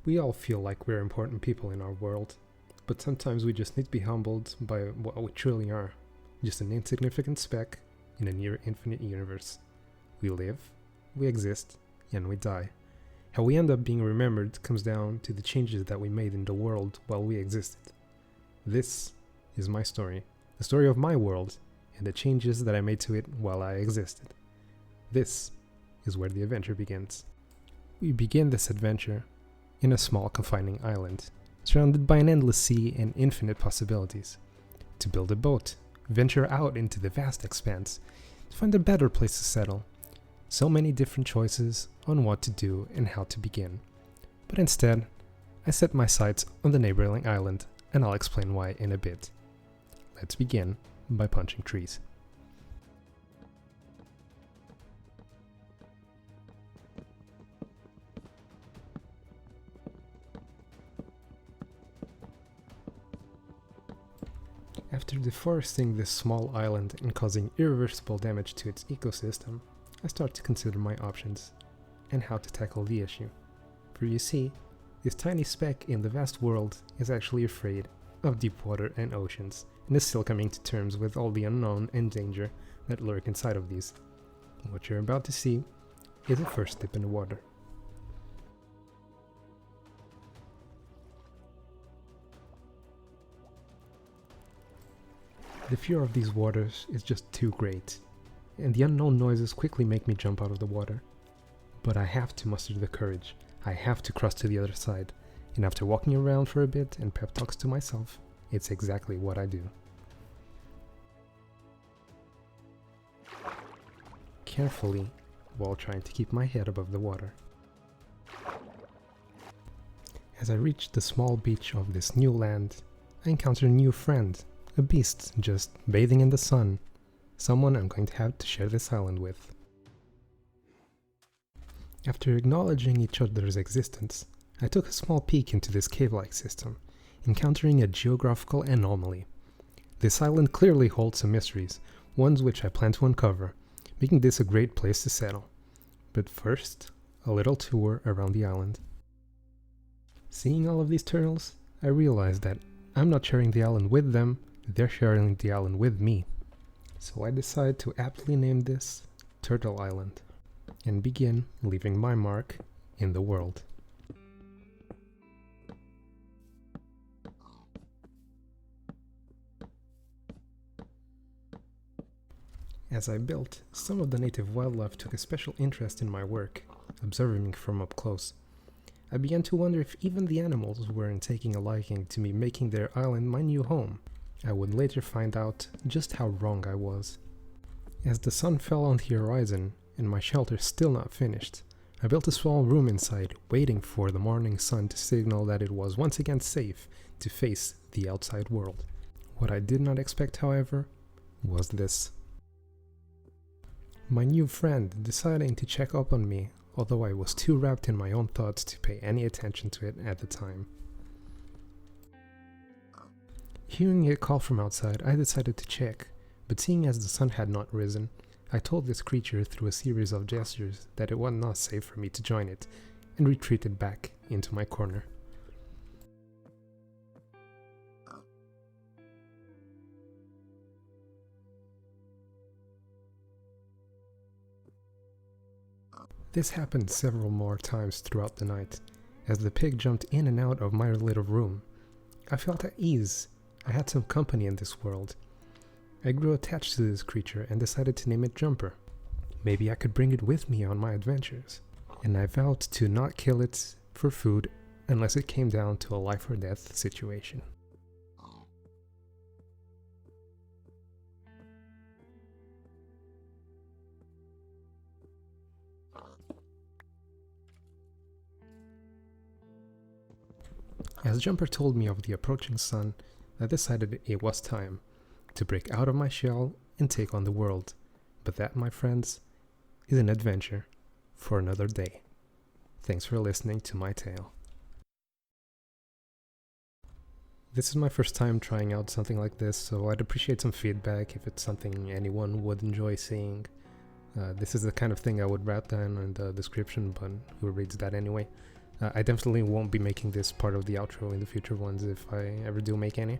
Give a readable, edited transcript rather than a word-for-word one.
We all feel like we're important people in our world, but sometimes we just need to be humbled by what we truly are, just an insignificant speck in a near infinite universe. We live, we exist, and we die. How we end up being remembered comes down to the changes that we made in the world while we existed. This is my story, the story of my world, and the changes that I made to it while I existed. This is where the adventure begins. We begin this adventure in a small confining island, surrounded by an endless sea and infinite possibilities. To build a boat, venture out into the vast expanse, to find a better place to settle. So many different choices on what to do and how to begin. But instead, I set my sights on the neighboring island, and I'll explain why in a bit. Let's begin by punching trees. After deforesting this small island and causing irreversible damage to its ecosystem, I start to consider my options and how to tackle the issue. For you see, this tiny speck in the vast world is actually afraid of deep water and oceans, and is still coming to terms with all the unknown and danger that lurk inside of these. What you're about to see is a first dip in the water. The fear of these waters is just too great, and the unknown noises quickly make me jump out of the water. But I have to muster the courage, I have to cross to the other side, and after walking around for a bit and pep talks to myself, it's exactly what I do. Carefully, while trying to keep my head above the water. As I reach the small beach of this new land, I encounter a new friend. A beast just bathing in the sun, someone I'm going to have to share this island with. After acknowledging each other's existence, I took a small peek into this cave-like system, encountering a geographical anomaly. This island clearly holds some mysteries, ones which I plan to uncover, making this a great place to settle. But first, a little tour around the island. Seeing all of these turtles, I realized that I'm not sharing the island with them, they're sharing the island with me. So I decide to aptly name this Turtle Island and begin leaving my mark in the world. As I built, some of the native wildlife took a special interest in my work, observing me from up close. I began to wonder if even the animals weren't taking a liking to me making their island my new home. I would later find out just how wrong I was. As the sun fell on the horizon and my shelter still not finished, I built a small room inside, waiting for the morning sun to signal that it was once again safe to face the outside world. What I did not expect, however, was this. My new friend deciding to check up on me, although I was too wrapped in my own thoughts to pay any attention to it at the time. Hearing a call from outside, I decided to check, but seeing as the sun had not risen, I told this creature through a series of gestures that it was not safe for me to join it, and retreated back into my corner. This happened several more times throughout the night, as the pig jumped in and out of my little room. I felt at ease. I had some company in this world. I grew attached to this creature and decided to name it Jumper. Maybe I could bring it with me on my adventures, and I vowed to not kill it for food unless it came down to a life or death situation. As Jumper told me of the approaching sun, I decided it was time to break out of my shell and take on the world. But that, my friends, is an adventure for another day. Thanks for listening to my tale. This is my first time trying out something like this, so I'd appreciate some feedback if it's something anyone would enjoy seeing. This is the kind of thing I would write down in the description, but who reads that anyway? I definitely won't be making this part of the outro in the future ones if I ever do make any.